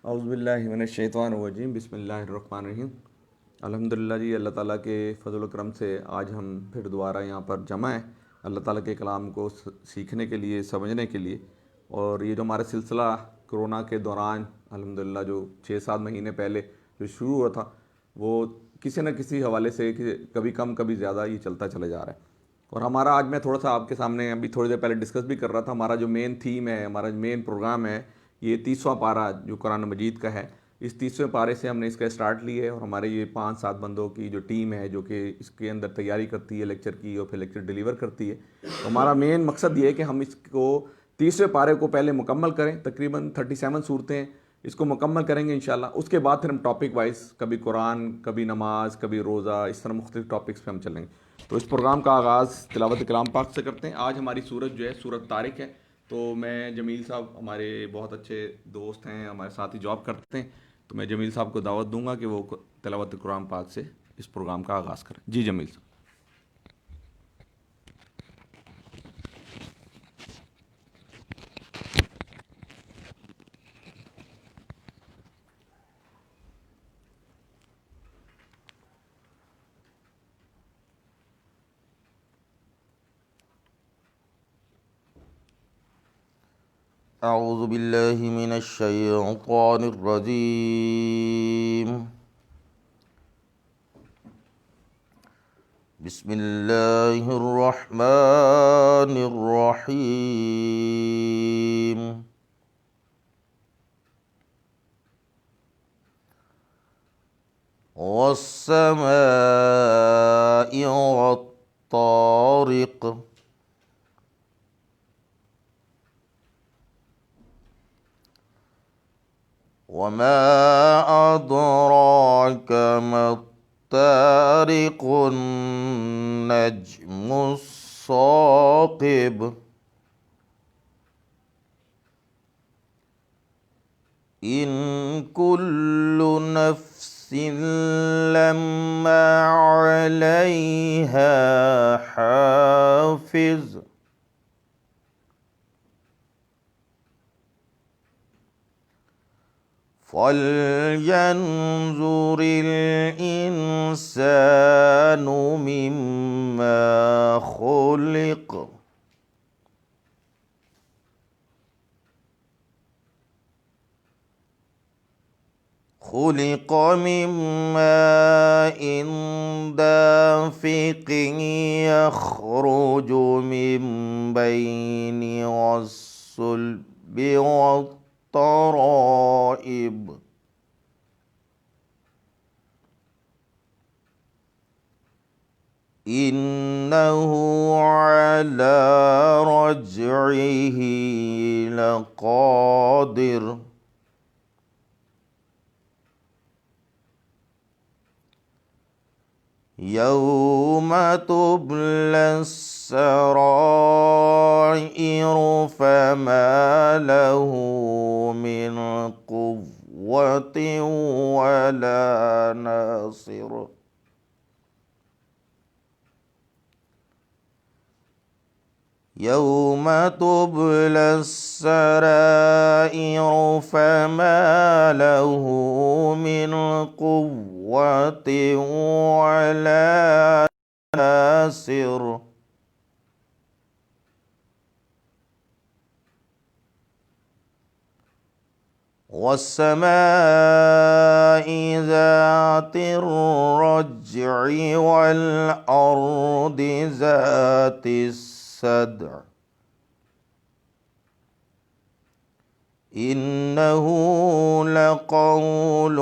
اعوذ باللہ من الشیطان الرجیم، بسم اللہ الرحمن الرحیم۔ الحمدللہ جی، اللہ تعالیٰ کے فضل و کرم سے آج ہم پھر دوبارہ یہاں پر جمع ہیں اللہ تعالیٰ کے کلام کو سیکھنے کے لیے، سمجھنے کے لیے۔ اور یہ جو ہمارا سلسلہ کرونا کے دوران الحمدللہ جو 6-7 مہینے پہلے جو شروع ہوا تھا، وہ کسی نہ کسی حوالے سے کبھی کم کبھی زیادہ یہ چلتا چلا جا رہا ہے۔ اور ہمارا آج میں تھوڑا سا آپ کے سامنے ابھی تھوڑی دیر پہلے ڈسکس بھی کر رہا تھا، ہمارا جو مین تھیم ہے، ہمارا مین پروگرام ہے، یہ 30واں پارہ جو قرآن مجید کا ہے۔ اس 30ویں پارے سے ہم نے اس کا اسٹارٹ لی ہے، اور ہمارے یہ 5-7 بندوں کی جو ٹیم ہے جو کہ اس کے اندر تیاری کرتی ہے لیکچر کی، اور پھر لیکچر ڈیلیور کرتی ہے۔ تو ہمارا مین مقصد یہ ہے کہ ہم اس کو 30ویں پارے کو پہلے مکمل کریں، تقریباً 37 صورتیں اس کو مکمل کریں گے انشاءاللہ۔ اس کے بعد پھر ہم ٹاپک وائز کبھی قرآن، کبھی نماز، کبھی روزہ، اس طرح مختلف ٹاپکس پہ ہم چلیں گے۔ تو اس پروگرام کا آغاز تلاوت کلام پاک سے کرتے ہیں۔ آج ہماری سورت جو ہے سورت طارق ہے۔ تو میں جمیل صاحب ہمارے بہت اچھے دوست ہیں، ہمارے ساتھ ہی جاب کرتے ہیں، تو میں جمیل صاحب کو دعوت دوں گا کہ وہ تلاوت قرآن پاک سے اس پروگرام کا آغاز کریں۔ جی جمیل صاحب۔ اعوذ باللہ من الشیطان الرجیم، بسم اللہ الرحمن الرحیم۔ والسماء والطارق، وما أدراك ما الطارق، النجم الثاقب، إن كل نفس لما عليها حافظ، فلينظر الإنسان مما خلق، خلق من ماء دافق، يخرج من بين الصلب والترائب، إنه على رجعه لقادر، يوم تبلى السرائر، فما له من قوة ولا ناصر، يوم تبلى السرائر، فما له من قوة ولا ناصر، والسماء ذات الرجع، والأرض ذات الصدع، إنه لقول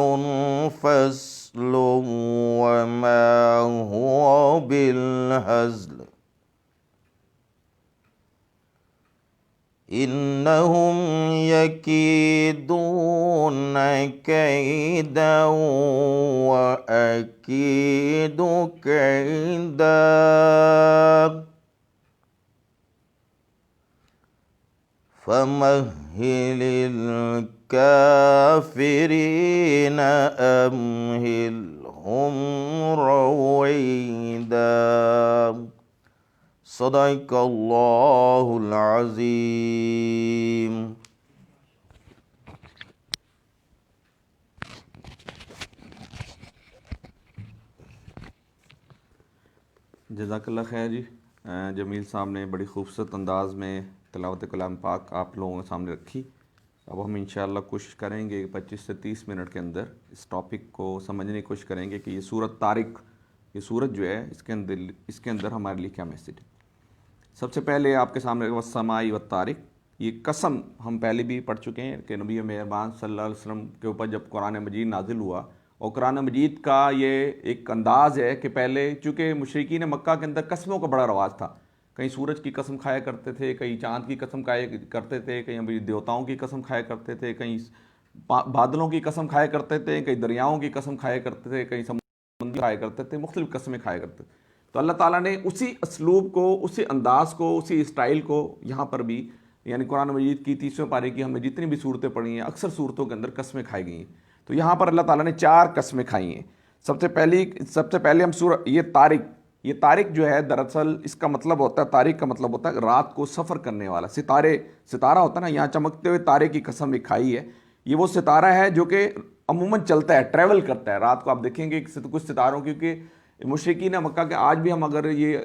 فصل، وما هو بالهزل، إنهم يكيدون كيدا وأكيد كيدا، فمهل الكافرين أمهلهم رويدا، صدق اللہ العظیم۔ جزاک اللہ خیر جی. جمیل صاحب نے بڑی خوبصورت انداز میں تلاوت کلام پاک آپ لوگوں کے سامنے رکھی. اب ہم انشاءاللہ کوشش کریں گے 25 سے 30 منٹ کے اندر اس ٹاپک کو سمجھنے کی کوشش کریں گے کہ یہ سورۃ طارق، یہ سورت جو ہے اس کے اندر ہمارے لیے کیا میسیج ہے. سب سے پہلے آپ کے سامنے والسماء والطارق، یہ قسم ہم پہلے بھی پڑھ چکے ہیں کہ نبی مہربان صلی اللہ علیہ وسلم کے اوپر جب قرآن مجید نازل ہوا، اور قرآن مجید کا یہ ایک انداز ہے کہ پہلے چونکہ مشرکین مکہ کے اندر قسموں کا بڑا رواج تھا، کہیں سورج کی قسم کھایا کرتے تھے، کہیں چاند کی قسم کھایا کرتے تھے، کہیں دیوتاؤں کی قسم کھایا کرتے تھے، کہیں بادلوں کی قسم کھایا کرتے تھے، کہیں دریاؤں کی قسم کھایا کرتے تھے، کہیں سمندر کھایا کرتے تھے، مختلف قسمیں کھایا کرتے تھے. تو اللہ تعالیٰ نے اسی اسلوب کو، اسی انداز کو، اسی اسٹائل کو یہاں پر بھی، یعنی قرآن مجید کی 30ویں پارے کی ہم نے جتنی بھی صورتیں پڑھی ہیں اکثر صورتوں کے اندر قسمیں کھائی گئی ہیں. تو یہاں پر اللہ تعالیٰ نے 4 قسمیں کھائی ہیں. سب سے پہلے ہم یہ طارق جو ہے دراصل اس کا مطلب ہوتا ہے، طارق کا مطلب ہوتا ہے رات کو سفر کرنے والا. ستارہ ہوتا ہے نا، یہاں چمکتے ہوئے تارے کی قسم ایک کھائی ہے. یہ وہ ستارہ ہے جو کہ عموماً چلتا ہے، ٹریول کرتا ہے رات کو. آپ دیکھیں گے کچھ ستاروں، کیونکہ مشرکین مکہ کے آج بھی ہم اگر یہ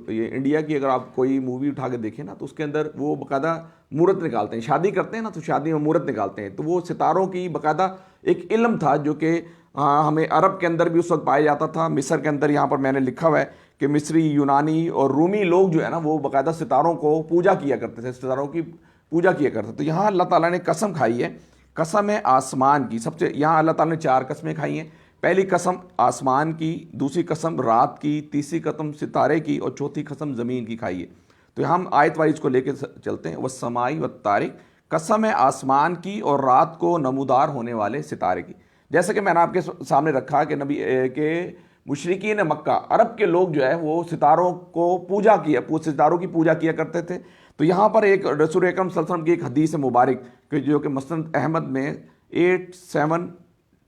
انڈیا کی اگر آپ کوئی مووی اٹھا کے دیکھیں نا، تو اس کے اندر وہ باقاعدہ مورت نکالتے ہیں. شادی کرتے ہیں نا، تو شادی میں مورت نکالتے ہیں. تو وہ ستاروں کی باقاعدہ ایک علم تھا جو کہ ہمیں عرب کے اندر بھی اس وقت پایا جاتا تھا. مصر کے اندر یہاں پر میں نے لکھا ہوا ہے کہ مصری، یونانی اور رومی لوگ جو ہے نا، وہ باقاعدہ ستاروں کو پوجا کیا کرتے تھے، ستاروں کی پوجا کیا کرتے تھے. تو یہاں اللہ تعالیٰ نے قسم کھائی ہے، قسم ہے آسمان کی. یہاں اللہ تعالیٰ نے 4 قسمیں کھائی ہیں. پہلی قسم آسمان کی، دوسری قسم رات کی، تیسری قسم ستارے کی، اور چوتھی قسم زمین کی کھائی ہے. تو ہم آیت وائز کو لے کے چلتے ہیں. والسماء والطارق، قسم ہے آسمان کی اور رات کو نمودار ہونے والے ستارے کی. جیسا کہ میں نے آپ کے سامنے رکھا کہ نبی کے مشرکین مکہ، عرب کے لوگ جو ہے وہ ستاروں کی پوجا کیا کرتے تھے. تو یہاں پر ایک رسول اکرم صلی اللہ علیہ وسلم کی ایک حدیث مبارک جو کہ مسند احمد میں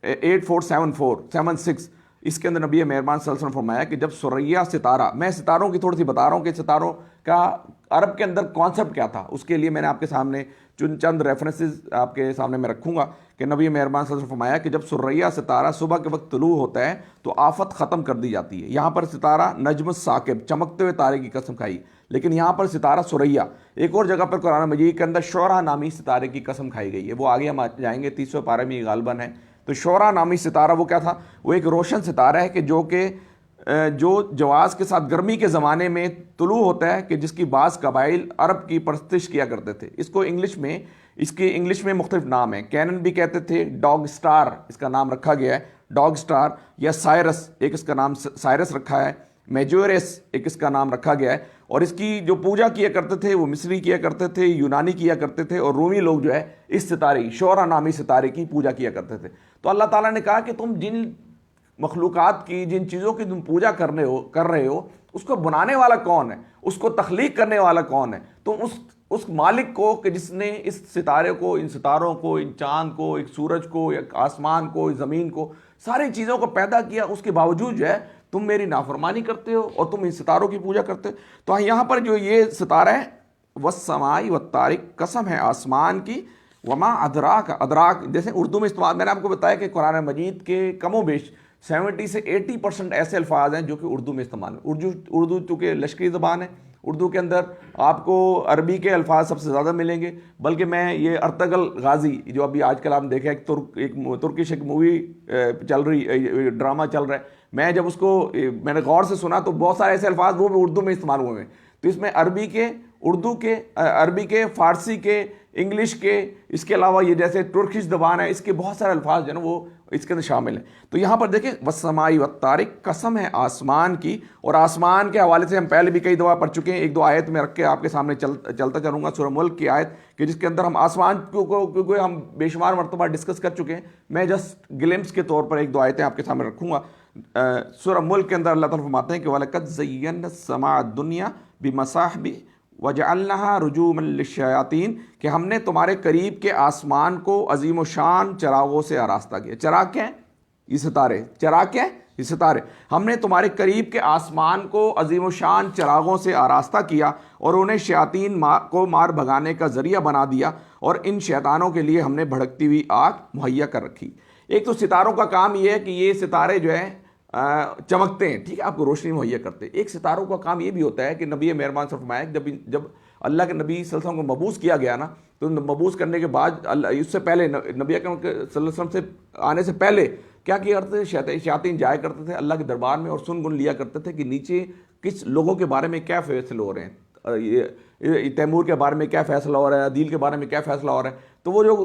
8474 اس کے اندر نبی مہربان صلی اللہ علیہ وسلم فرمایا کہ جب سریا ستارہ، میں ستاروں کی تھوڑی سی بتا رہا ہوں کہ ستاروں کا عرب کے اندر کانسیپٹ کیا تھا، اس کے لیے میں نے آپ کے سامنے چند ریفرنسز آپ کے سامنے میں رکھوں گا کہ نبی مہربان صلی اللہ علیہ وسلم فرمایا کہ جب سریا ستارہ صبح کے وقت طلوع ہوتا ہے تو آفت ختم کر دی جاتی ہے. یہاں پر ستارہ نجم الثاقب، چمکتے ہوئے تارے کی قسم کھائی، لیکن یہاں پر ستارہ سریا. ایک اور جگہ پر قرآن مجید کے اندر شعرا نامی ستارے کی قسم کھائی گئی ہے، وہ آگے ہم جائیں گے 30ویں پارے میں غالباً ہے. تو شعرا نامی ستارہ وہ کیا تھا؟ وہ ایک روشن ستارہ ہے کہ جو جواز کے ساتھ گرمی کے زمانے میں طلوع ہوتا ہے، کہ جس کی بعض قبائل عرب کی پرستش کیا کرتے تھے. اس کے انگلش میں مختلف نام ہیں. کینن بھی کہتے تھے، ڈاگ سٹار اس کا نام رکھا گیا ہے، ڈاگ سٹار، یا سائرس ایک اس کا نام سائرس رکھا ہے، میجورس ایک اس کا نام رکھا گیا ہے. اور اس کی جو پوجا کیا کرتے تھے وہ مصری کیا کرتے تھے، یونانی کیا کرتے تھے، اور رومی لوگ جو ہے اس ستارے شعرا نامی ستارے کی پوجا کیا کرتے تھے. تو اللہ تعالیٰ نے کہا کہ تم جن مخلوقات کی، جن چیزوں کی تم پوجا کر رہے ہو، اس کو بنانے والا کون ہے، اس کو تخلیق کرنے والا کون ہے؟ تم اس مالک کو کہ جس نے اس ستارے کو، ان ستاروں کو، ان چاند کو، ایک سورج کو، ایک آسمان کو، زمین کو، ساری چیزوں کو پیدا کیا، اس کے باوجود جو ہے تم میری نافرمانی کرتے ہو اور تم ان ستاروں کی پوجا کرتے ہو. تو یہاں پر جو یہ ستارہ ہے، والسماء والطارق، قسم ہے آسمان کی، وما ادراک جیسے اردو میں استعمال، میں نے آپ کو بتایا کہ قرآن مجید کے کم و بیش 70 سے 80% ایسے الفاظ ہیں جو کہ اردو میں استعمال ہیں. اردو چونکہ لشکری زبان ہے، اردو کے اندر آپ کو عربی کے الفاظ سب سے زیادہ ملیں گے. بلکہ میں یہ ارطغرل غازی جو ابھی آج کل ہم دیکھیں، ایک ترکش ایک مووی چل رہی، ڈرامہ چل رہا ہے، میں جب اس کو میں نے غور سے سنا تو بہت سارے ایسے الفاظ وہ بھی اردو میں استعمال ہوئے ہیں. تو اس میں عربی کے، اردو کے، عربی کے، فارسی کے، انگلش کے، اس کے علاوہ یہ جیسے ترکش زبان ہے، اس کے بہت سارے الفاظ جو ہے نا وہ اس کے اندر شامل ہیں. تو یہاں پر دیکھیں والسماء والطارق، قسم ہے آسمان کی. اور آسمان کے حوالے سے ہم پہلے بھی کئی دفعہ پڑھ چکے ہیں. 1-2 آیت میں رکھ کے آپ کے سامنے چلتا چلوں گا. سورہ ملک کی آیت کہ جس کے اندر ہم آسمان کو ہم بے شمار مرتبہ ڈسکس کر چکے ہیں. میں جسٹ گلمپس کے طور پر 1-2 آیتیں آپ کے سامنے رکھوں گا. سورہ ملک کے اندر اللہ تعالیٰ فرماتے ہیں کہ وَلَقَدْ زَيَّنَّا السَّمَاءَ الدُّنْيَا بِمَصَابِيحَ وَجَعَلْنَاهَا رُجُومًا لِلشَّيَاطِينِ، کہ ہم نے تمہارے قریب کے آسمان کو عظیم و شان چراغوں سے آراستہ کیا. چراغ کیا ہیں؟ یہ ستارے. چراغ کیا ہیں؟ یہ ستارے. ہم نے تمہارے قریب کے آسمان کو عظیم و شان چراغوں سے آراستہ کیا اور انہیں شیاطین کو مار بھگانے کا ذریعہ بنا دیا، اور ان شیطانوں کے لیے ہم نے بھڑکتی ہوئی آگ مہیا کر رکھی. ایک تو ستاروں کا کام یہ ہے کہ یہ ستارے جو ہے چمکتے ہیں، ٹھیک ہے، آپ کو روشنی مہیا کرتے ہیں۔ ایک ستاروں کا کام یہ بھی ہوتا ہے کہ نبی مہربان صلی اللہ علیہ وسلم فرمایا جب اللہ کے نبی صلی اللہ علیہ وسلم کو مبعوث کیا گیا نا، تو مبعوث کرنے کے بعد اس سے پہلے نبی اکرم صلی اللہ علیہ وسلم سے آنے سے پہلے کیا کیا کرتے تھے؟ شیاطین جایا کرتے تھے اللہ کے دربار میں اور سن گن لیا کرتے تھے کہ نیچے کس لوگوں کے بارے میں کیا فیصلے ہو رہے ہیں، تیمور کے بارے میں کیا فیصلہ ہو رہا ہے، عدیل کے بارے میں کیا فیصلہ ہو رہا ہے۔ تو وہ جو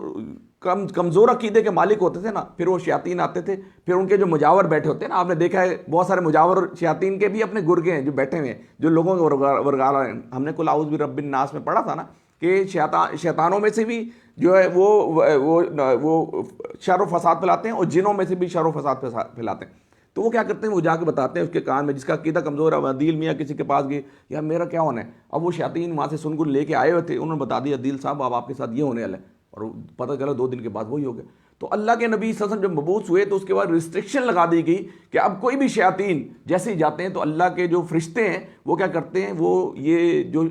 کمزور عقیدے کے مالک ہوتے تھے نا، پھر وہ شیاطین آتے تھے، پھر ان کے جو مجاور بیٹھے ہوتے ہیں نا، آپ نے دیکھا ہے بہت سارے مجاور شیاطین کے بھی اپنے گرگے ہیں جو بیٹھے ہوئے ہیں، جو لوگوں کے ورگارا ہیں۔ ہم نے قل اعوذ برب الناس میں پڑھا تھا نا کہ شیطانوں میں سے بھی جو ہے وہ شر و فساد پھیلاتے ہیں، اور جنوں میں سے بھی شر و فساد پھیلاتے ہیں۔ تو وہ کیا کرتے ہیں، وہ جا کے بتاتے ہیں اس کے کان میں، جس کا عقیدہ کمزور ہے، عدیل میاں کسی کے پاس گئے، یار میرا کیا ہونا ہے۔ اب وہ شیاطین وہاں سے سن گن لے کے آئے ہوئے تھے، انہوں نے بتا دیا عدیل صاحب اب آپ کے ساتھ یہ ہونے والا ہے، اور پتہ چلا 2 دن کے بعد وہی ہو گیا۔ تو اللہ کے نبی صلی اللہ علیہ وسلم جب مبعوث ہوئے تو اس کے بعد ریسٹرکشن لگا دی گئی کہ اب کوئی بھی شیاطین جیسے ہی جاتے ہیں تو اللہ کے جو فرشتے ہیں وہ کیا کرتے ہیں، وہ یہ جو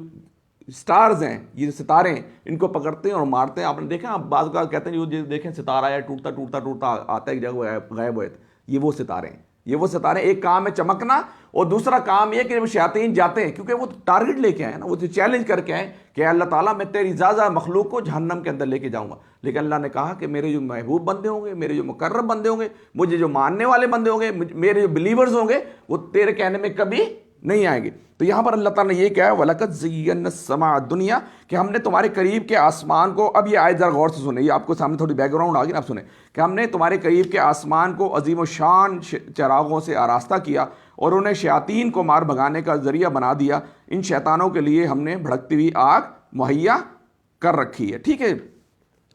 سٹارز ہیں، یہ ستارے ہیں، ان کو پکڑتے ہیں اور مارتے ہیں۔ آپ نے دیکھا، آپ بعض کا کہتے ہیں جو دیکھیں ستارہ آیا ٹوٹتا ٹوٹتا ٹوٹتا آتا ہے ایک جگہ غائب ہوئے، یہ وہ ستارے ہیں، یہ وہ ستارے۔ ایک کام ہے چمکنا، اور دوسرا کام یہ کہ جب شیاطین جاتے ہیں، کیونکہ وہ ٹارگٹ لے کے آئے نا، وہ چیلنج کر کے آئے کہ اللہ تعالیٰ میں تیری زیادہ مخلوق کو جہنم کے اندر لے کے جاؤں گا، لیکن اللہ نے کہا کہ میرے جو محبوب بندے ہوں گے، میرے جو مقرب بندے ہوں گے، مجھے جو ماننے والے بندے ہوں گے، میرے جو بلیورز ہوں گے، وہ تیرے کہنے میں کبھی نہیں آئیں گے۔ تو یہاں پر اللہ تعالیٰ نے یہ کہا ہے وَلَقَدْ زَيَّنَّا السَّمَاءَ الدُّنْيَا، کہ ہم نے تمہارے قریب کے آسمان کو، اب یہ آیت ذرا غور سے سنیں، یہ آپ کو سامنے تھوڑی بیک گراؤنڈ آ گئی نا، آپ سنیں کہ ہم نے تمہارے قریب کے آسمان کو عظیم و شان چراغوں سے آراستہ کیا اور انہیں شیاطین کو مار بھگانے کا ذریعہ بنا دیا، ان شیطانوں کے لیے ہم نے بھڑکتی ہوئی آگ مہیا کر رکھی ہے۔ ٹھیک ہے،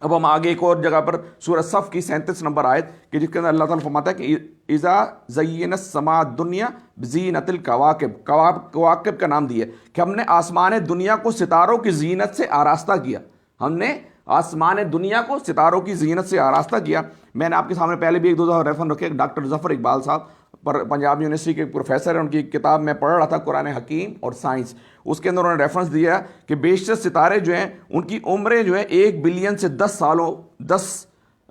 اب ہم آگے ایک اور جگہ پر سورہ صف کی 37 نمبر آیت کہ جس کے اندر اللہ تعالیٰ فرماتا ہے کہ اذا زینا السماء الدنیا بزینت الکواکب، کواکب کا نام دیا کہ ہم نے آسمان دنیا کو ستاروں کی زینت سے آراستہ کیا، ہم نے آسمان دنیا کو ستاروں کی زینت سے آراستہ کیا۔ میں نے آپ کے سامنے پہلے بھی 1-2 دفعہ ریفرنس رکھے، ڈاکٹر ظفر اقبال صاحب پنجاب یونیورسٹی کے پروفیسر ہیں، ان کی کتاب میں پڑھ رہا تھا قرآن حکیم اور سائنس، اس کے اندر انہوں نے ریفرنس دیا کہ بیشتر ستارے جو ہیں ان کی عمریں جو ہیں 1 بلین سے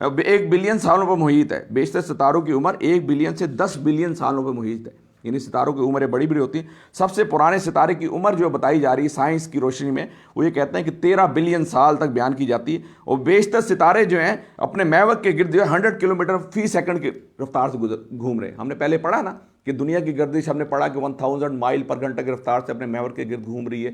1 بلین سالوں پر محیط ہے۔ بیشتر ستاروں کی عمر 1 بلین سے 10 بلین سالوں پر محیط ہے، یعنی ستاروں کی عمریں بڑی بڑی ہوتی ہیں۔ سب سے پرانے ستارے کی عمر جو بتائی جا رہی ہے سائنس کی روشنی میں، وہ یہ کہتے ہیں کہ 13 بلین سال تک بیان کی جاتی ہے، اور بیشتر ستارے جو ہیں اپنے محور کے گرد جو ہے 100 کلومیٹر فی سیکنڈ کی رفتار سے گھوم رہے ہیں۔ ہم نے پہلے پڑھا نا کہ دنیا کی گردش ہم نے پڑھا کہ 1000 مائل پر گھنٹہ کی رفتار سے اپنے محور کے گرد گھوم رہی ہے،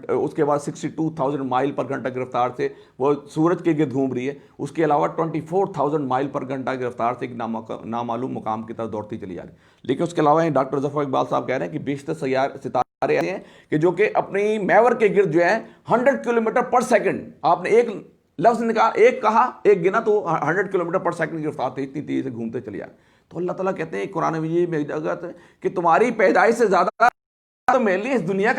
اس کے بعد 62,000 مائل پر گھنٹہ کی رفتار سے وہ سورج کے گرد گھوم رہی ہے، اس کے علاوہ 24,000 مائل پر گھنٹہ کی رفتار سے ایک نامعلوم مقام کی طرف دوڑتی چلی جا رہی ہے۔ لیکن اس کے علاوہ ڈاکٹر ظفر اقبال صاحب کہہ رہے ہیں کہ بیشتر ستارے ایسے ہیں کہ جو کہ اپنی محور کے گرد جو ہے 100 کلومیٹر پر سیکنڈ، آپ نے ایک لفظ نکال، ایک کہا، ایک گنا تو 100 کلومیٹر پر سیکنڈ کی رفتار سے اتنی تیزی سے گھومتے چلے جا رہے۔ تو اللہ تعالیٰ کہتے ہیں قرآن مجید میں کہ تمہاری پیدائش سے زیادہ تو میرے لیے اس دنیا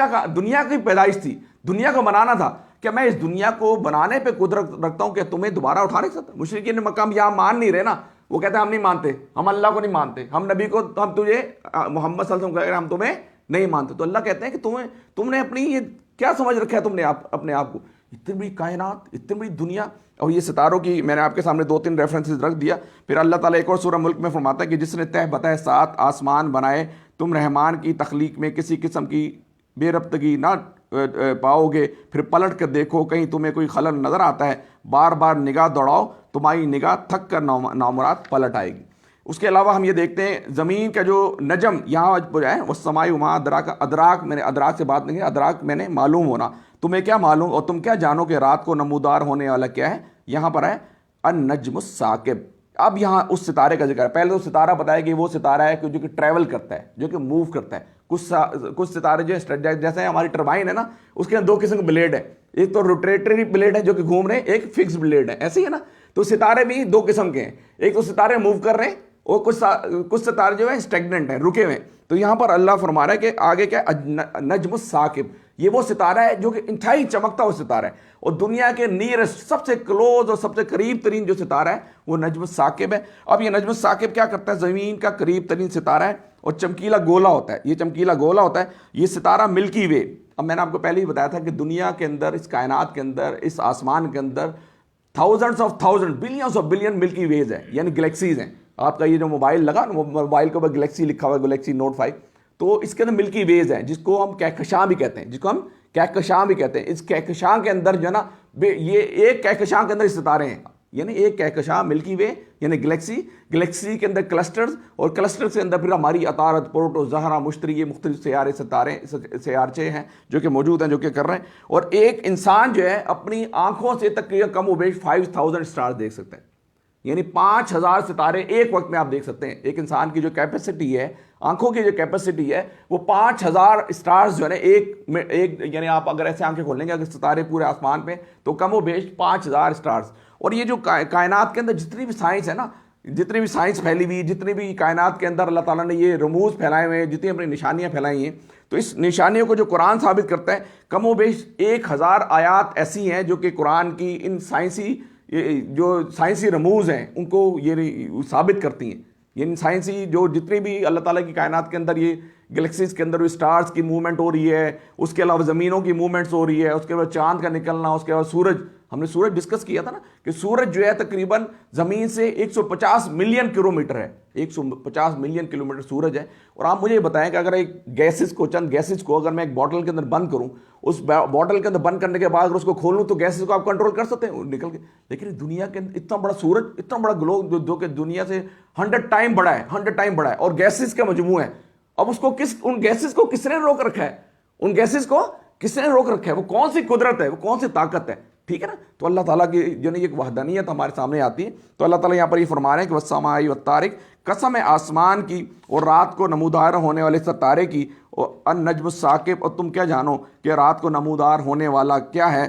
کی پیدائش تھی، دنیا کو بنانا تھا، کہ میں اس دنیا کو بنانے پہ قدرت رکھتا ہوں کہ تمہیں دوبارہ اٹھا نہیں سکتا۔ مشرکین مکہ ہم یہاں مان نہیں رہے نا، وہ کہتے ہیں ہم نہیں مانتے، ہم اللہ کو نہیں مانتے، ہم نبی کو، ہم تجھے محمد صلی اللہ علیہ وسلم کہہ رہے ہیں ہم تمہیں نہیں مانتے۔ تو اللہ کہتے ہیں کہ تم نے اپنی یہ کیا سمجھ رکھا ہے تم نے اپنے آپ کو، اتنی بڑی کائنات، اتنی بڑی دنیا، اور یہ ستاروں کی میں نے آپ کے سامنے 2-3 ریفرنسز رکھ دیا۔ پھر اللہ تعالیٰ ایک اور سورہ ملک میں فرماتا ہے کہ جس نے تہ بتہ 7 آسمان بنائے، تم رحمان کی تخلیق میں کسی قسم کی بے ربطگی نہ پاؤ گے، پھر پلٹ کر دیکھو کہیں تمہیں کوئی خلل نظر آتا ہے، بار بار نگاہ دوڑاؤ، تمہاری نگاہ تھک کر نامراد پلٹ آئے گی۔ اس کے علاوہ ہم یہ دیکھتے ہیں زمین کا جو نجم یہاں جو ہے وہ سمائی وما ادراک، میں نے ادراک سے بات نہیں کی، ادراک میں نے معلوم ہونا، تمہیں کیا معلوم اور تم کیا جانو کہ رات کو نمودار ہونے والا کیا ہے، یہاں پر ہے النجم الثاقب۔ اب یہاں اس ستارے کا ذکر ہے، پہلے تو ستارہ بتایا کہ وہ ستارہ ہے جو کہ ٹریول کرتا ہے، جو کہ موو کرتا ہے۔ کچھ ستارے جو ہے جیسے ہماری ٹربائن ہے نا، اس کے اندر 2 قسم کے بلیڈ ہے، ایک تو روٹیٹری بلیڈ ہے جو کہ گھوم رہے ہیں، ایک فکس بلیڈ ہے، ایسے ہی ہے نا۔ تو ستارے بھی 2 قسم کے ہیں، ایک تو ستارے موو کر رہے ہیں اور کچھ ستارے جو ہیں اسٹیگننٹ ہیں، رکے ہوئے ہیں۔ تو یہاں پر اللہ فرما رہا ہے کہ آگے کیا نجم الثاقب، یہ وہ ستارہ ہے جو کہ انتہائی چمکتا ہوا ستارہ ہے، اور دنیا کے نیرسٹ سب سے کلوز اور سب سے قریب ترین جو ستارہ ہے وہ نجم الثاقب ہے۔ اب یہ نجم الثاقب کیا کرتا ہے، زمین کا قریب ترین ستارہ ہے اور چمکیلا گولا ہوتا ہے، یہ چمکیلا گولا ہوتا ہے، یہ ستارہ ملکی وے۔ اب میں نے آپ کو پہلے ہی بتایا تھا کہ دنیا کے اندر، اس کائنات کے اندر، اس آسمان کے اندر thousands of billions of billion ملکی ویز ہیں، یعنی گلیکسیز ہیں۔ آپ کا یہ جو موبائل لگا نا، موبائل کے اوپر گلیکسی لکھا ہوا ہے، گلیکسی نوٹ 5، تو اس کے اندر ملکی ویز ہیں جس کو ہم کہکشاں بھی کہتے ہیں، اس کہکشاں کے اندر جو ہے نا یہ ایک کہکشاں کے اندر ستارے ہیں، یعنی ایک کہکشاں ملکی وے یعنی گلیکسی کے اندر کلسٹرز، اور کلسٹرز کے اندر پھر ہماری عطارد، پروٹو، زہرہ، مشتری، یہ مختلف سیارچے ہیں جو کہ موجود ہیں، جو کہ کر رہے ہیں. اور ایک انسان جو ہے اپنی آنکھوں سے تقریباً کم و بیش 5000 اسٹار دیکھ سکتے ہیں، یعنی 5000 ستارے ایک وقت میں آپ دیکھ سکتے ہیں. ایک انسان کی جو کیپیسٹی ہے، آنکھوں کی جو کیپیسٹی ہے، وہ 5000 اسٹارز جو ہے نا ایک یعنی آپ اگر ایسے آنکھیں کھولیں گے اگر ستارے پورے آسمان پہ تو کم و بیش 5000 اسٹارز. اور یہ جو کائنات کے اندر جتنی بھی سائنس ہے نا، جتنی بھی سائنس پھیلی ہوئی، جتنی بھی کائنات کے اندر اللہ تعالیٰ نے یہ رموز پھیلائے ہوئے ہیں، جتنی اپنی نشانیاں پھیلائی ہیں، تو اس نشانیوں کو جو قرآن ثابت کرتا ہے، کم و بیش 1000 آیات ایسی ہیں جو کہ قرآن کی ان سائنسی رموز ہیں ان کو یہ ثابت کرتی ہیں. یعنی سائنسی جو جتنی بھی اللہ تعالیٰ کی کائنات کے اندر یہ گلیکسیز کے اندر اسٹارز کی موومنٹ ہو رہی ہے، اس کے علاوہ زمینوں کی موومنٹس ہو رہی ہے، اس کے بعد چاند کا نکلنا، اس کے بعد سورج، ہم نے سورج ڈسکس کیا تھا نا کہ سورج جو ہے تقریباً زمین سے 150 ملین کلومیٹر ہے، 150 ملین کلومیٹر سورج ہے. اور آپ مجھے بتائیں کہ اگر ایک چند گیسز کو اگر میں ایک باٹل کے اندر بند کروں، اس باٹل کے اندر بند کرنے کے بعد اگر اس کو کھولوں تو گیسز کو آپ کنٹرول کر سکتے ہیں نکل کے. لیکن دنیا کے اندر اتنا بڑا سورج، اتنا بڑا گلوب جو کہ دنیا سے 100 ٹائم بڑا ہے اور گیسز کا مجموعہ ہے. اب اس کو ان گیسز کو کس نے روک رکھا ہے؟ وہ کون سی قدرت ہے، وہ کون سی طاقت ہے؟ ٹھیک ہے نا. تو اللہ تعالیٰ کی جو ایک وحدانیت ہمارے سامنے آتی ہے. تو اللہ تعالیٰ یہاں پر یہ فرما رہے ہیں کہ والسماء والطارق، قسم ہے آسمان کی اور رات کو نمودار ہونے والے ستارے کی، اور النجم الثاقب، اور تم کیا جانو کہ رات کو نمودار ہونے والا کیا ہے؟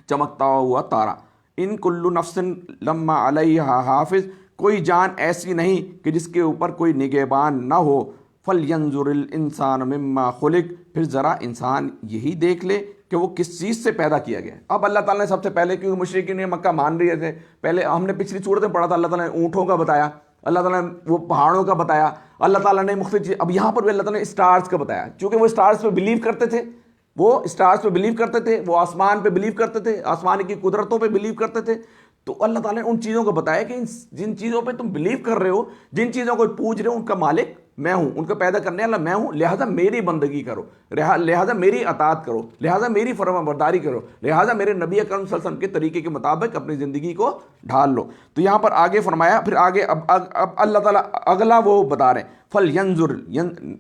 چمکتا ہوا تارا. ان کل نفس لما علیہا حافظ، کوئی جان ایسی نہیں کہ جس کے اوپر کوئی نگہبان نہ ہو. فَلْيَنْظُرِ الْإِنسَانُ مِمَّا خُلِقَ، پھر ذرا انسان یہی دیکھ لے کہ وہ کس چیز سے پیدا کیا گیا ہے. اب اللہ تعالیٰ نے سب سے پہلے، کیونکہ مشرکین مکہ مان رہے تھے، پہلے ہم نے پچھلی صورت میں پڑھا تھا، اللہ تعالیٰ نے اونٹوں کا بتایا، اللہ تعالیٰ نے وہ پہاڑوں کا بتایا، اللہ تعالیٰ نے مختلف چیز. اب یہاں پر بھی اللہ تعالیٰ نے اسٹارز کا بتایا، چونکہ وہ اسٹارز پہ بلیو کرتے تھے، وہ آسمان پہ بلیو کرتے تھے، آسمان کی قدرتوں پہ بلیو کرتے تھے. تو اللہ تعالیٰ نے ان چیزوں کو بتایا کہ جن چیزوں پہ تم بلیو کر رہے ہو، جن چیزوں کو پوج رہے ہو، ان کا مالک میں ہوں، ان کو پیدا کرنے والا میں ہوں، لہٰذا میری بندگی کرو، لہٰذا میری اطاعت کرو، لہٰذا میری فرما برداری کرو، لہٰذا میرے نبی اکرم صلی اللہ علیہ وسلم کے طریقے کے مطابق اپنی زندگی کو ڈھال لو. تو یہاں پر آگے فرمایا، پھر آگے اب اللہ تعالیٰ اگلا وہ بتا رہے ہیں. فَلْيَنْظُرْ،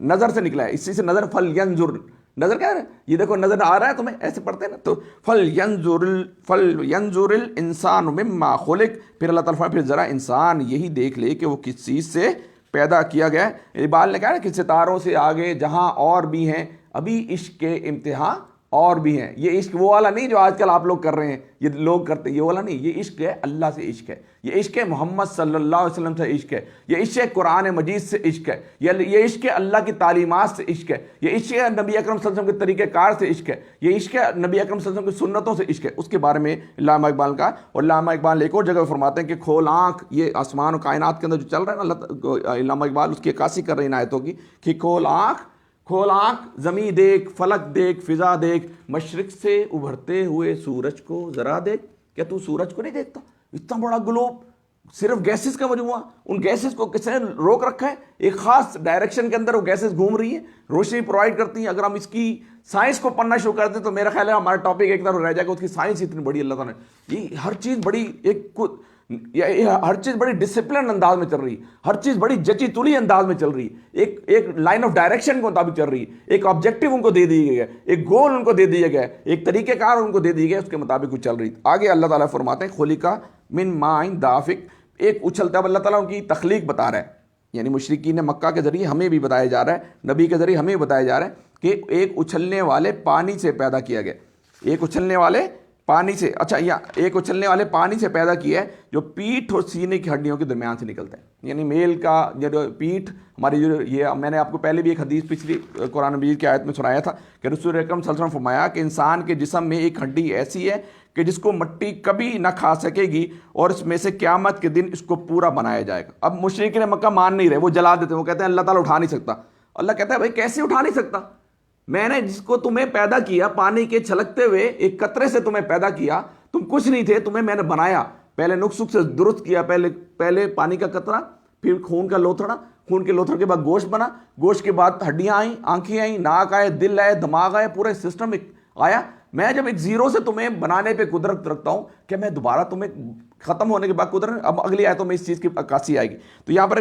نظر سے نکلا ہے، اسی سے نظر، فَلْيَنْظُرْ، نظر کیا ہے؟ یہ دیکھو نظر آ رہا ہے تمہیں، ایسے پڑھتے ہیں نا. تو فَلْيَنْظُرِ الْإِنسَانُ مِمَّا خُلِقَ، پھر اللہ تعالیٰ پھر ذرا انسان یہی دیکھ لے کہ وہ کس چیز سے پیدا کیا گیا ہے. اقبال نے کہا نا کہ ستاروں سے آگے جہاں اور بھی ہیں، ابھی عشق کے امتحان اور بھی ہیں. یہ عشق وہ والا نہیں جو آج کل آپ لوگ کر رہے ہیں، یہ لوگ کرتے ہیں، یہ والا نہیں. یہ عشق ہے اللہ سے، عشق ہے یہ، عشق ہے محمد صلی اللہ علیہ وسلم سے عشق ہے، یہ عشق ہے قرآن مجید سے عشق ہے، یہ عشق ہے اللہ کی تعلیمات سے عشق ہے، یہ عشق ہے نبی اکرم صلی اللہ علیہ وسلم کے طریقہ کار سے عشق ہے، یہ عشق ہے نبی اکرم صلی اللہ علیہ وسلم کی سنتوں سے عشق ہے. اس کے بارے میں علامہ اقبال کا، اور علامہ اقبال ایک اور جگہ فرماتے ہیں کہ کھول آنکھ، یہ آسمان و کائنات کے اندر جو چل رہا ہے نا، علامہ اقبال اس کی عکاسی کر رہے ہیں ان آیتوں کی کہ کھول آنکھ، زمین دیکھ، فلک دیکھ، فضا دیکھ، مشرق سے ابھرتے ہوئے سورج کو ذرا دیکھ. کیا تو سورج کو نہیں دیکھتا؟ اتنا بڑا گلوب، صرف گیسز کا مجموعہ، ان گیسز کو کس نے روک رکھا ہے؟ ایک خاص ڈائریکشن کے اندر وہ گیسز گھوم رہی ہیں، روشنی پرووائڈ کرتی ہیں. اگر ہم اس کی سائنس کو پڑھنا شروع کر دیں تو میرا خیال ہے ہمارا ٹاپک ایک طرف رہ جائے گا. اس کی سائنس اتنی بڑی اللہ تعالیٰ نے، یہ ہر چیز بڑی ہر چیز بڑی ڈسپلن انداز میں چل رہی ہے، ہر چیز بڑی جچی تلی انداز میں چل رہی ہے، ایک لائن آف ڈائریکشن کے مطابق چل رہی ہے، ایک آبجیکٹو ان کو دے دی گیا ہے، ایک گول ان کو دے دیا گیا ہے، ایک طریقہ کار ان کو دے دی گیا، اس کے مطابق وہ چل رہی ہے. آگے اللہ تعالیٰ فرماتے ہیں خُلِقَ مِن مَاءٍ دَافِقٍ، ایک اچھلتا ہے. اب اللہ تعالیٰ ان کی تخلیق بتا رہا ہے، یعنی مشرکین مکہ کے ذریعے ہمیں بھی بتایا جا رہا ہے، نبی کے ذریعے ہمیں بتایا جا رہا ہے کہ ایک اچھلنے والے پانی سے پیدا کیا گیا، ایک اچھلنے والے پانی سے، ایک اچھلنے والے پانی سے پیدا کیا ہے جو پیٹھ اور سینے کی ہڈیوں کے درمیان سے نکلتا ہے. یعنی میل کا جو پیٹھ ہماری یہ میں نے آپ کو پہلے بھی ایک حدیث پچھلی قرآن مجید کی آیت میں سنایا تھا کہ رسول اکرم صلی اللہ علیہ وسلم فرمایا کہ انسان کے جسم میں ایک ہڈی ایسی ہے کہ جس کو مٹی کبھی نہ کھا سکے گی، اور اس میں سے قیامت کے دن اس کو پورا بنایا جائے گا. اب مشرکین مکہ مان نہیں رہے، وہ جلا دیتے ہیں، وہ کہتے ہیں اللہ تعالیٰ اٹھا نہیں سکتا. اللہ کہتا ہے بھائی کیسے اٹھا نہیں سکتا؟ میں نے جس کو تمہیں پیدا کیا، پانی کے چھلکتے ہوئے ایک قطرے سے تمہیں پیدا کیا، تم کچھ نہیں تھے، تمہیں میں نے بنایا، پہلے نخ سے درست کیا، پہلے پانی کا قطرہ، پھر خون کا لوتھڑا، خون کے لوتھڑ کے بعد گوشت بنا، گوشت کے بعد ہڈیاں آئیں، آنکھیں آئیں، ناک آئے، دل آئے، دماغ آئے، پورا سسٹم آیا۔ میں جب ایک زیرو سے تمہیں بنانے پہ قدرت رکھتا ہوں کہ میں دوبارہ تمہیں ختم ہونے کے بعد قدرت، اب اگلی آیتوں میں اس چیز کی عکاسی آئے گی۔ تو یہاں پر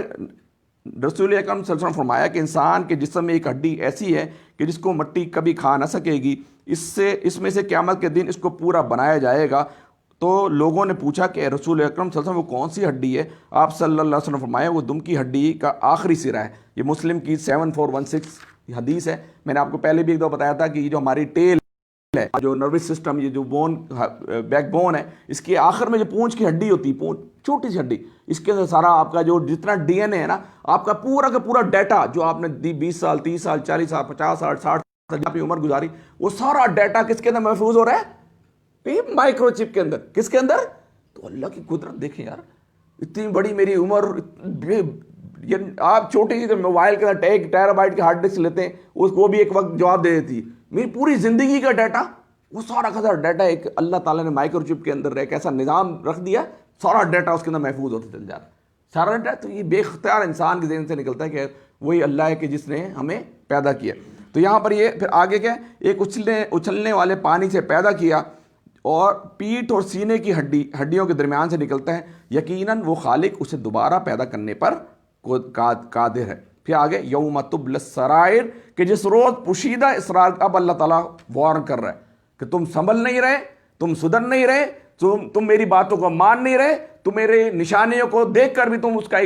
رسول اکرم صلی اللہ علیہ وسلم فرمایا کہ انسان کے جسم میں ایک ہڈی ایسی ہے کہ جس کو مٹی کبھی کھا نہ سکے گی، اس میں سے قیامت کے دن اس کو پورا بنایا جائے گا۔ تو لوگوں نے پوچھا کہ رسول اکرم صلی اللہ علیہ وسلم وہ کون سی ہڈی ہے؟ آپ صلی اللہ علیہ وسلم فرمایا وہ دم کی ہڈی کا آخری سرا ہے۔ یہ مسلم کی 7416 حدیث ہے۔ میں نے آپ کو پہلے بھی ایک دو بتایا تھا کہ یہ جو ہماری ٹیل ہے، جو نروس سسٹم، یہ جو بون، بیک بون ہے، اس کے آخر میں جو پونچھ کی ہڈی ہوتی ہے، چھوٹی سی ہڈی، اس کے اندر سارا آپ کا جو جتنا ڈی این اے ہے نا، آپ کا پورا ڈیٹا جو آپ نے 20 سال 30 سال 40 سال 50 سال 60 سال اپنی عمر گزاری، وہ سارا ڈیٹا کس کے اندر محفوظ ہو رہا ہے؟ مائکرو چپ کے اندر۔ کس کے اندر؟ تو اللہ کی قدرت دیکھیں یار، اتنی بڑی میری عمر، آپ چھوٹی سی موبائل کے اندر 1 ٹیرا بائٹ کی ہارڈ ڈسک لیتے ہیں، اس کو بھی ایک وقت جواب دے دیتی ہے۔ میری پوری زندگی کا ڈیٹا، وہ سارا کا سارا ڈیٹا ایک اللہ تعالیٰ نے مائکرو چپ کے اندر ایک ایسا نظام رکھ دیا، سارا ڈیٹا اس کے اندر محفوظ ہوتا چل جاتا ہے، سارا ڈیٹا۔ تو یہ بے اختیار انسان کے ذہن سے نکلتا ہے کہ وہی اللہ ہے کہ جس نے ہمیں پیدا کیا۔ تو یہاں پر یہ پھر آگے کیا، ایک اچھلنے والے پانی سے پیدا کیا، اور پیٹھ اور سینے کی ہڈیوں کے درمیان سے نکلتا ہے، یقیناً وہ خالق اسے دوبارہ پیدا کرنے پر قادر ہے۔ پھر آگے یوم تبلی السرائر، کہ جس روز پوشیدہ اسرار، اب اللہ تعالیٰ وارن کر رہا ہے کہ تم سنبھل نہیں رہے، تم سدھر نہیں رہے، تم میری باتوں کو مان نہیں رہے، تم میرے نشانیوں کو دیکھ کر بھی تم اس کا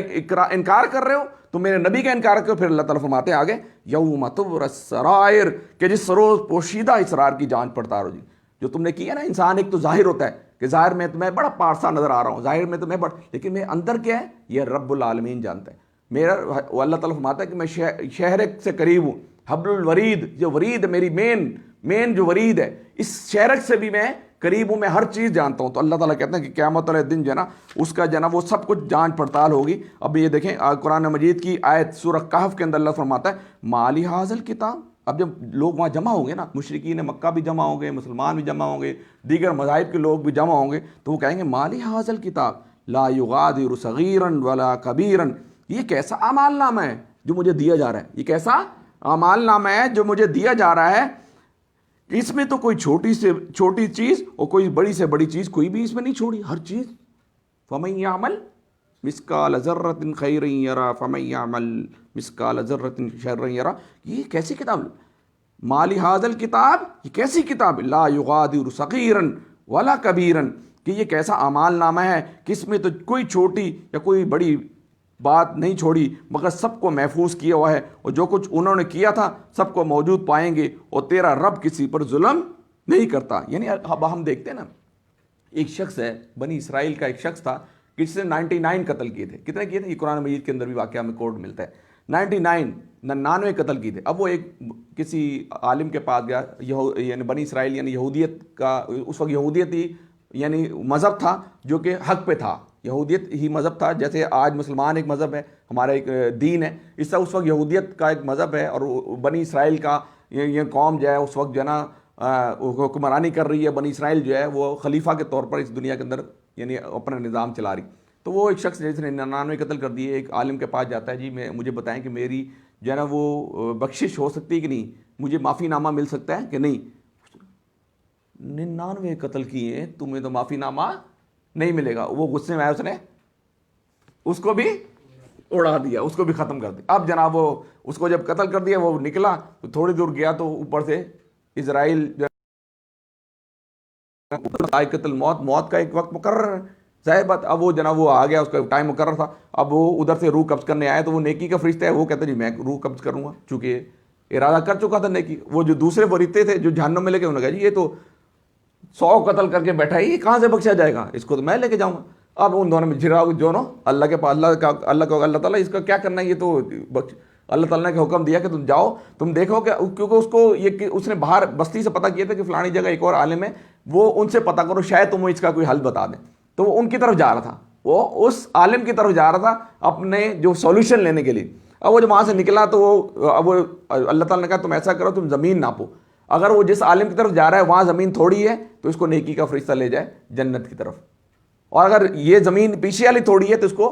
انکار کر رہے ہو، تم میرے نبی کا انکار کر رہے ہو۔ پھر اللہ تعالیٰ فرماتے ہیں آگے یوم تبلی السرائر، کہ جس روز پوشیدہ اسرار کی جانچ پڑتال ہوگی۔ جو تم نے کیا نا، انسان ایک تو ظاہر ہوتا ہے کہ ظاہر میں تو میں بڑا پارسا نظر آ رہا ہوں، ظاہر میں تو میں بڑا، لیکن میں اندر کیا ہے یہ رب العالمین جانتا ہے۔ میرا اللہ تعالیٰ فرماتا ہے کہ میں شہر سے قریب ہوں، حبل الورید، جو ورید ہے میری مین جو ورید ہے، اس شہرک سے بھی میں قریب ہوں، میں ہر چیز جانتا ہوں۔ تو اللہ تعالیٰ کہتے ہیں کہ قیامت والے دن جو ہے نا، اس کا جو ہے نا وہ سب کچھ جانچ پڑتال ہوگی۔ اب یہ دیکھیں قرآن مجید کی آیت سورہ کہف کے اندر اللہ فرماتا ہے مالی حاضل کتاب۔ اب جب لوگ وہاں جمع ہوں گے نا، مشرکین مکہ بھی جمع ہوں گے، مسلمان بھی جمع ہوں گے، دیگر مذاہب کے لوگ بھی جمع ہوں گے، تو وہ کہیں گے مالی حاضل کتاب لا یغادر صغیرا ولا کبیرا، یہ کیسا اعمال نامہ ہے جو مجھے دیا جا رہا ہے، یہ کیسا اعمال نامہ ہے جو مجھے دیا جا رہا ہے، اس میں تو کوئی چھوٹی سے چھوٹی چیز اور کوئی بڑی سے بڑی چیز کوئی بھی اس میں نہیں چھوڑی، ہر چیز۔ فمن یعمل مثقال ذرۃ خیرا یرا فمن یعمل مثقال ذرۃ شرا یرا، یہ کیسی کتاب؟ مالی حاضل کتاب، یہ کیسی کتاب؟ لا یغادر صغیرا ولا کبیرا، کہ یہ کیسا اعمال نامہ ہے کہ اس میں تو کوئی چھوٹی یا کوئی بڑی بات نہیں چھوڑی، مگر سب کو محفوظ کیا ہوا ہے، اور جو کچھ انہوں نے کیا تھا سب کو موجود پائیں گے، اور تیرا رب کسی پر ظلم نہیں کرتا۔ یعنی اب ہم دیکھتے ہیں نا، ایک شخص ہے بنی اسرائیل کا، ایک شخص تھا کہ جس نے 99 قتل کیے تھے۔ کتنے کیے تھے؟ یہ قرآن مجید کے اندر بھی واقعہ میں کوڈ ملتا ہے، 99 قتل کیے تھے۔ اب وہ ایک کسی عالم کے پاس گیا، یعنی بنی اسرائیل یعنی یہودیت کا، اس وقت یہودیت ہی یعنی مذہب تھا جو کہ حق پہ تھا، یہودیت ہی مذہب تھا، جیسے آج مسلمان ایک مذہب ہے، ہمارا ایک دین ہے، اس طرح اس وقت یہودیت کا ایک مذہب ہے، اور بنی اسرائیل کا یہ قوم جو ہے اس وقت جو ہے نا حکمرانی کر رہی ہے، بنی اسرائیل جو ہے وہ خلیفہ کے طور پر اس دنیا کے اندر یعنی اپنا نظام چلا رہی۔ تو وہ ایک شخص جس نے 99 قتل کر دیے، ایک عالم کے پاس جاتا ہے، جی مجھے بتائیں کہ میری جو ہے نا وہ بخشش ہو سکتی ہے کہ نہیں، مجھے معافی نامہ مل سکتا ہے کہ نہیں؟ 99 قتل کیے، تمہیں تو معافی نامہ نہیں ملے گا۔ وہ غصے میں آیا، اس نے اس کو بھی اڑا دیا، اس کو بھی ختم کر دیا۔ اب جناب وہ اس کو جب قتل کر دیا، وہ نکلا تو تھوڑی دور گیا تو اوپر سے اسرائیل قتل موت کا ایک وقت مقرر ہے، ظاہر بات۔ اب وہ جناب وہ آ گیا، اس کا ٹائم مقرر تھا، اب وہ ادھر سے روح قبض کرنے آیا، تو وہ نیکی کا فرشتہ ہے، وہ کہتا ہے جی میں روح قبض کروں گا، چونکہ ارادہ کر چکا تھا نیکی۔ وہ جو دوسرے فرشتے تھے جو جہنم میں لے کے، انہوں نے کہا جی یہ تو 100 قتل کر کے بیٹھا ہے، یہ کہاں سے بخشا جائے گا، اس کو تو میں لے کے جاؤں گا۔ اب ان دونوں میں جھڑا جو نا اللہ کے پاس، اللہ تعالیٰ اس کا کیا کرنا ہے، یہ تو اللہ تعالیٰ نے حکم دیا کہ تم جاؤ، تم دیکھو کہ، کیونکہ اس کو یہ اس نے باہر بستی سے پتہ کیا تھا کہ فلانی جگہ ایک اور عالم ہے، وہ ان سے پتہ کرو شاید تم اس کا کوئی حل بتا دیں۔ تو وہ ان کی طرف جا رہا تھا، وہ اس عالم کی طرف جا رہا تھا اپنے جو سولوشن لینے کے لیے۔ اب وہ جب وہاں سے نکلا تو وہ اللہ تعالیٰ نے کہا تم ایسا کرو، تم زمین ناپو، اگر وہ جس عالم کی طرف جا رہا ہے وہاں زمین تھوڑی ہے تو اس کو نیکی کا فرشتہ لے جائے جنت کی طرف، اور اگر یہ زمین پیچھے والی تھوڑی ہے تو اس کو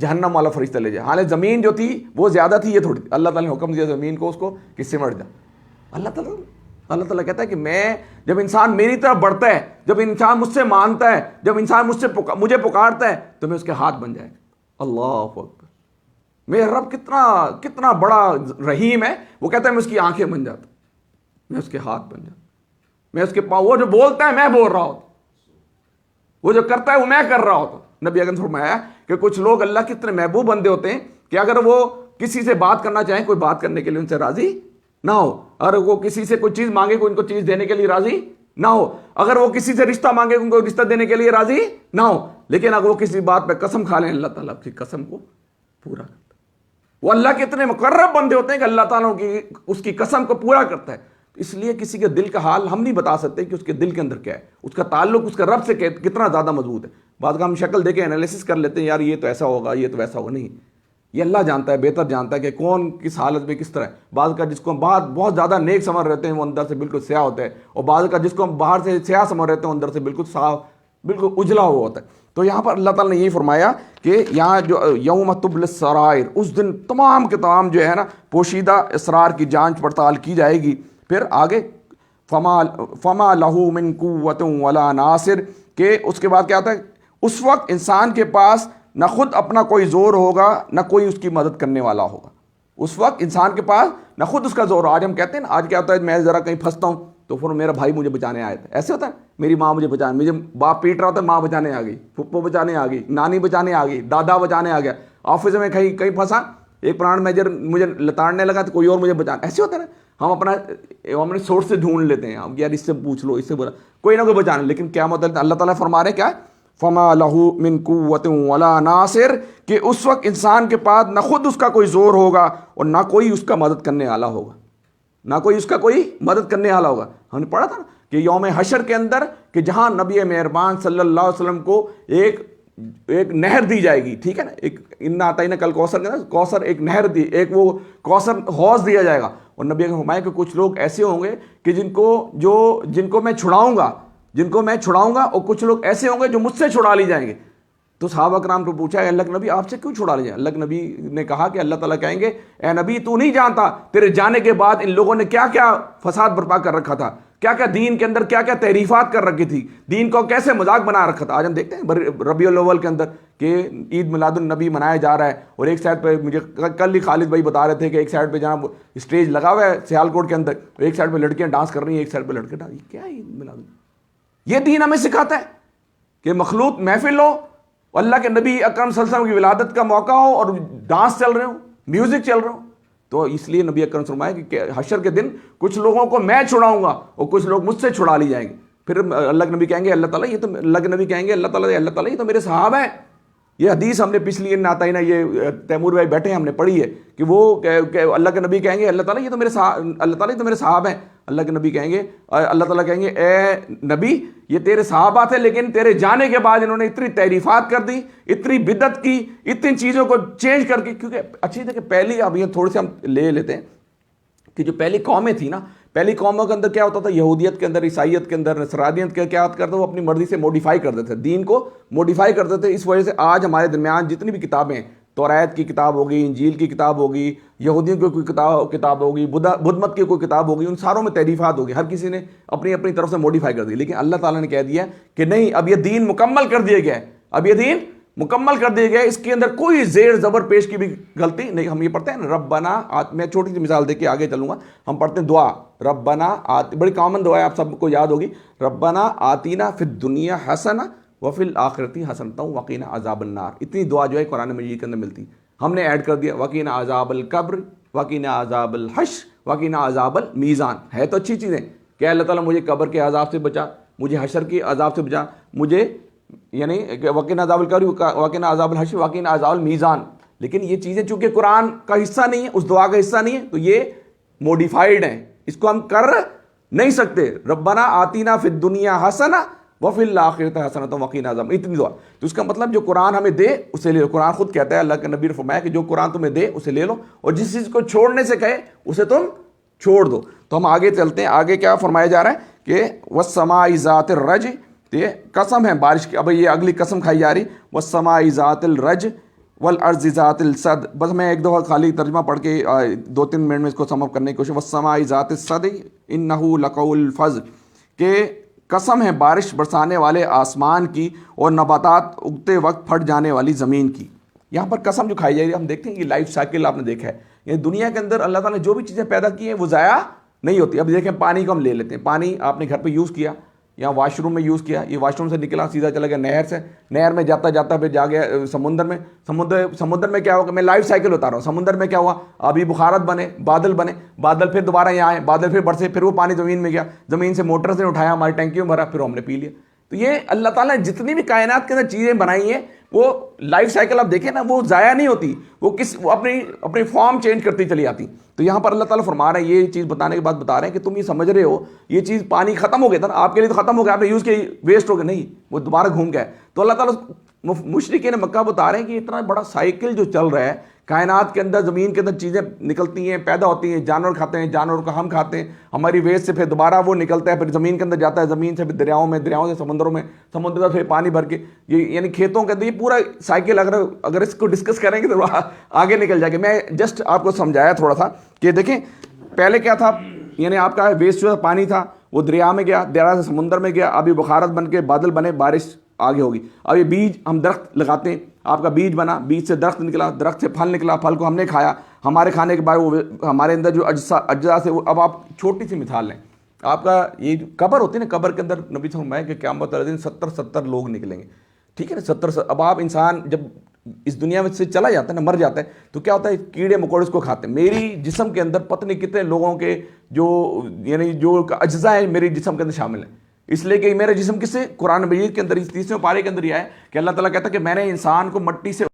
جہنم والا فرشتہ لے جائے. حالانکہ زمین جو تھی وہ زیادہ تھی, یہ تھوڑی. اللہ تعالیٰ نے حکم دیا زمین کو اس کو کہ سمٹ جا. اللہ تعالیٰ کہتا ہے کہ میں جب انسان میری طرف بڑھتا ہے, جب انسان مجھ سے مانتا ہے, جب انسان مجھے پکارتا ہے تو میں اس کے ہاتھ بن جائے گا. اللہ اکبر. میرا رب کتنا بڑا رحیم ہے. وہ کہتا ہے میں اس کی آنکھیں بن جاتا, میں اس کے ہاتھ بن جاتا, میں اس کے پاؤں, وہ جو بولتا ہے میں بول رہا ہوتا, وہ جو کرتا ہے وہ میں کر رہا ہوتا. نبی اکرم نے فرمایا کہ کچھ لوگ اللہ کے اتنے محبوب بندے ہوتے ہیں کہ اگر وہ کسی سے بات کرنا چاہیں, کوئی بات کرنے کے لیے ان سے راضی نہ ہو, اور وہ کسی سے کوئی چیز مانگے کوئی ان کو چیز دینے کے لیے راضی نہ ہو, اگر وہ کسی سے رشتہ مانگے ان کو رشتہ دینے کے لیے راضی نہ ہو, لیکن اگر وہ کسی بات پہ قسم کھا لیں اللہ تعالیٰ کی قسم کو پورا کرتا ہے. وہ اللہ کے اتنے مقرب بندے ہوتے ہیں کہ اللہ تعالیٰ کی اس کی قسم کو پورا کرتا ہے. اس لیے کسی کے دل کا حال ہم نہیں بتا سکتے کہ اس کے دل کے اندر کیا ہے, اس کا تعلق اس کا رب سے کتنا زیادہ مضبوط ہے. بعض کا ہم شکل دے کے انالیسس کر لیتے ہیں, یار یہ تو ایسا ہوگا, یہ تو ویسا ہوگا. نہیں, یہ اللہ جانتا ہے, بہتر جانتا ہے کہ کون کس حالت میں کس طرح ہے. بعض کا جس کو ہم بہت زیادہ نیک سمجھ رہتے ہیں وہ اندر سے بالکل سیاہ ہوتا ہے, اور بعض کا جس کو ہم باہر سے سیاہ سمجھ رہتے ہیں اندر سے بالکل صاف, بالکل اجلا ہوا ہوتا ہے. تو یہاں پر اللہ تعالیٰ نے یہی فرمایا کہ یہاں جو یوم تبل السرائر, اس دن تمام کے تمام جو ہے نا پوشیدہ اسرار کی جانچ پڑتال کی جائے گی. پھر آگے فما لہو من قوت ولا ناصر, کہ اس کے بعد کیا آتا ہے, اس وقت انسان کے پاس نہ خود اپنا کوئی زور ہوگا نہ کوئی اس کی مدد کرنے والا ہوگا. اس وقت انسان کے پاس نہ خود اس کا زور. آج ہم کہتے ہیں نا, آج کیا ہوتا ہے, میں ذرا کہیں پھنستا ہوں تو پھر میرا بھائی مجھے بچانے آیا تھا, ایسے ہوتا ہے. میری ماں مجھے بچانے, مجھے باپ پیٹ رہا ہوتا ہے, ماں بچانے آ گئی, پھپھو بچانے آ گئی, نانی بچانے آ گئی, دادا بچانے آ گیا. آفس میں کہیں پھنسا, ایک پلانٹ مینیجر مجھے لتاڑنے لگا تو کوئی اور مجھے بچانا. ایسے ہوتا ہے نا, ہم اپنے سورس سے ڈھونڈ لیتے ہیں, ہم یار اس سے پوچھ لو, اس سے بولا, کوئی نہ کوئی بچانا. لیکن کیا مطلب اللہ تعالیٰ فرما رہے کیا, فما لہو من قوت ولا ناصر, کہ اس وقت انسان کے پاس نہ خود اس کا کوئی زور ہوگا اور نہ کوئی اس کا مدد کرنے والا ہوگا, نہ کوئی اس کا کوئی مدد کرنے والا ہوگا. ہم نے پڑھا تھا نا کہ یوم حشر کے اندر کہ جہاں نبی مہربان صلی اللہ علیہ وسلم کو ایک نہر دی جائے گی, ٹھیک ہے نا, ایک انا اعطیناک کالکوثر, کوثر ایک نہر دی, ایک وہ کوثر حوض دیا جائے گا. اور نبی نے فرمایا کہ کچھ لوگ ایسے ہوں گے کہ جن کو میں چھڑاؤں گا, اور کچھ لوگ ایسے ہوں گے جو مجھ سے چھڑا لی جائیں گے. تو صحابہ کرام کو پوچھا, اللہ کے نبی آپ سے کیوں چھڑا لی جائیں؟ اللہ کے نبی نے کہا کہ اللہ تعالیٰ کہیں گے, اے نبی تو نہیں جانتا تیرے جانے کے بعد ان لوگوں نے کیا کیا فساد برپا کر رکھا تھا, کیا کیا دین کے اندر کیا کیا تحریفات کر رکھی تھی, دین کو کیسے مذاق بنا رکھا تھا. آج ہم دیکھتے ہیں ربیع الاول کے اندر کہ عید میلاد النبی منایا جا رہا ہے, اور ایک سائڈ پہ مجھے کل ہی خالد بھائی بتا رہے تھے کہ ایک سائڈ پہ جہاں اسٹیج لگا ہوا ہے سیالکوٹ کے اندر, ایک سائڈ پہ لڑکیاں ڈانس کر رہی ہیں, ایک سائڈ پہ لڑکے ڈانس. کیا ہے عید میلاد النبی؟ یہ دین ہمیں سکھاتا ہے کہ مخلوط محفل ہو, اللہ کے نبی اکرم صلی اللہ علیہ وسلم کی ولادت کا موقع ہو اور ڈانس چل رہے ہو, میوزک چل رہے ہو. تو اس لیے نبی اکرم صلی اللہ علیہ وسلم کہ حشر کے دن کچھ لوگوں کو میں چھڑاؤں گا اور کچھ لوگ مجھ سے چھڑا لی جائیں گے. پھر اللہ کے نبی کہیں گے اللہ تعالیٰ یہ تو میرے صحابہ ہیں. یہ حدیث ہم نے پچھلی ناتائینہ یہ تیمور بھائی بیٹھے ہیں, ہم نے پڑھی ہے کہ وہ اللہ کے نبی کہیں گے اللہ تعالیٰ یہ تو میرے صحابہ ہیں. اللہ کے نبی کہیں گے, اللہ تعالیٰ کہیں گے اے نبی یہ تیرے صحابہ تھے, لیکن تیرے جانے کے بعد انہوں نے اتنی تعریفات کر دی, اتنی بدعت کی, اتنی چیزوں کو چینج کر کے. کیونکہ اچھی تھے کہ پہلی, اب یہ تھوڑے سے ہم لے لیتے ہیں کہ جو پہلی قومیں تھیں نا, پہلی قوموں کے اندر کیا ہوتا تھا, یہودیت کے اندر, عیسائیت کے اندر, نصرانیت کے کیا کرتے, وہ اپنی مرضی سے موڈیفائی کر دیتے تھے, دین کو موڈیفائی کر دیتے. اس وجہ سے آج ہمارے درمیان جتنی بھی کتابیں ہیں, توریت کی کتاب ہوگی, انجیل کی کتاب ہوگی, یہودیوں کی کوئی کتاب ہوگی, بدھ مت کی کوئی کتاب ہوگی, ان ساروں میں تحریفات ہوگی, ہر کسی نے اپنی طرف سے موڈیفائی کر دی. لیکن اللہ تعالیٰ نے کہہ دیا کہ نہیں, اب یہ دین مکمل کر دیا گیا ہے, اب یہ دین مکمل کر دیا گیا ہے, اس کے اندر کوئی زیر زبر پیش کی بھی غلطی نہیں. ہم یہ پڑھتے ہیں ربنا, میں چھوٹی سی مثال دے کے آگے چلوں گا, ہم پڑھتے ہیں دعا ربنا بڑی کامن دعا ہے, آپ سب کو یاد ہوگی, ربنا آتینا فی الدنیا حسنہ وفی الآخرتی حسنۃ وقینا عذاب النار. اتنی دعا جو ہے قرآن مجید کے اندر ملتی, ہم نے ایڈ کر دیا وقینا عذاب القبر, وقینا عذاب الحشر, وقینا عذاب المیزان. ہے تو اچھی چیزیں کہ اللہ تعالیٰ مجھے قبر کے عذاب سے بچا, مجھے حشر کے عذاب سے بچا, مجھے یعنی وقینا عذاب القبر, وقینا عذاب الحشر, وقینا عذاب المیزان. لیکن یہ چیزیں چونکہ قرآن کا حصہ نہیں ہے, اس دعا کا حصہ نہیں ہے, تو یہ موڈیفائڈ ہیں, اس کو ہم کر نہیں سکتے. ربنا آتینا فی الدنیا حسنہ وفی الآخرۃ حسنۃ وقینا عذاب, اتنی دعا. تو اس کا مطلب جو قرآن ہمیں دے اسے لے لو. قرآن خود کہتا ہے, اللہ کے نبی نے فرمایا کہ جو قرآن تمہیں دے اسے لے لو, اور جس چیز کو چھوڑنے سے کہے اسے تم چھوڑ دو. تو ہم آگے چلتے ہیں, آگے کیا فرمایا جا رہا ہے کہ والسماء ذات الرج, یہ قسم ہے بارش کی. اب یہ اگلی قسم کھائی جا رہی, والسماء ذات الرج والارض ذات الصد. بس میں ایک دفعہ خالی ترجمہ پڑھ کے 2-3 منٹ میں اس کو سم اپ کرنے کی کوشش. والسماء ذات الصدع انہ لقول فضل, کہ قسم ہے بارش برسانے والے آسمان کی اور نباتات اگتے وقت پھٹ جانے والی زمین کی. یہاں پر قسم جو کھائی جا رہی ہے, ہم دیکھتے ہیں کہ لائف سائیکل آپ نے دیکھا ہے, یعنی دنیا کے اندر اللہ تعالیٰ نے جو بھی چیزیں پیدا کی ہیں وہ ضائع نہیں ہوتی. اب دیکھیں پانی کو ہم لے لیتے ہیں, پانی آپ نے گھر پہ یوز کیا یا واش روم میں یوز کیا, یہ واش روم سے نکلا سیدھا چلا گیا نہر سے, نہر میں جاتا جاتا پھر جا گیا سمندر میں. سمندر میں کیا ہوگا, میں لائف سائیکل بتا رہا ہوں. سمندر میں کیا ہوا, آبی بخارات بنے, بادل بنے, بادل پھر دوبارہ یہاں آئے, بادل پھر برسے, پھر وہ پانی زمین میں گیا, زمین سے موٹر سے اٹھایا, ہماری ٹینکیوں میں بھرا, پھر ہم نے پی لیا. تو یہ اللہ تعالیٰ نے جتنی بھی کائنات کے اندر چیزیں بنائی ہیں وہ لائف سائیکل آپ دیکھیں نا, وہ ضائع نہیں ہوتی, وہ اپنی فارم چینج کرتی چلی آتی. تو یہاں پر اللہ تعالیٰ فرما رہے ہیں, یہ چیز بتانے کے بعد بتا رہے ہیں کہ تم یہ سمجھ رہے ہو یہ چیز پانی ختم ہو گیا تھا نا, آپ کے لیے تو ختم ہو گیا, آپ نے یوز کیا ویسٹ ہو گیا, نہیں, وہ دوبارہ گھوم گیا. تو اللہ تعالیٰ مشرکین مکہ بتا رہے ہیں کہ اتنا بڑا سائیکل جو چل رہا ہے کائنات کے اندر, زمین کے اندر چیزیں نکلتی ہیں, پیدا ہوتی ہیں, جانور کھاتے ہیں, جانوروں کا ہم کھاتے ہیں, ہماری ویسٹ سے پھر دوبارہ وہ نکلتا ہے, پھر زمین کے اندر جاتا ہے, زمین سے پھر دریاؤں میں, دریاؤں سے سمندروں میں, سمندر سے پھر پانی بھر کے, یہ یعنی کھیتوں کے اندر, یہ پورا سائیکل اگر اس کو ڈسکس کریں گے تو آگے نکل جائے گا. میں جسٹ آپ کو سمجھایا تھوڑا سا کہ دیکھیں پہلے کیا تھا, یعنی آپ کا ویسٹ جو پانی تھا وہ دریا میں گیا, دریا سے سمندر میں گیا, ابھی بخارات بن کے بادل بنے, بارش آگے ہوگی. اب یہ بیج ہم درخت لگاتے ہیں, آپ کا بیج بنا, بیج سے درخت نکلا, درخت سے پھل نکلا, پھل کو ہم نے کھایا, ہمارے کھانے کے بعد وہ ہمارے اندر جو اجزاء سے, اب آپ چھوٹی سی مثال لیں, آپ کا یہ قبر ہوتی ہے نا, قبر کے اندر نبی صلی اللہ علیہ وسلم کہ قیامت والے دن 70 لوگ نکلیں گے, ٹھیک ہے نا, 70. اب آپ انسان جب اس دنیا میں سے چلا جاتا ہے نا, مر جاتا ہے, تو کیا ہوتا ہے, کیڑے مکوڑے اس کو کھاتے ہیں. میری جسم کے اندر پتہ نہیں کتنے لوگوں کے جو یعنی جو اجزاء ہیں میری جسم کے اندر شامل ہیں, اس لیے کہ میرا جسم کس سے, قرآن مجید کے اندر اس 30ویں پارے کے اندر یہ ہے کہ اللہ تعالیٰ کہتا ہے کہ میں نے انسان کو مٹی سے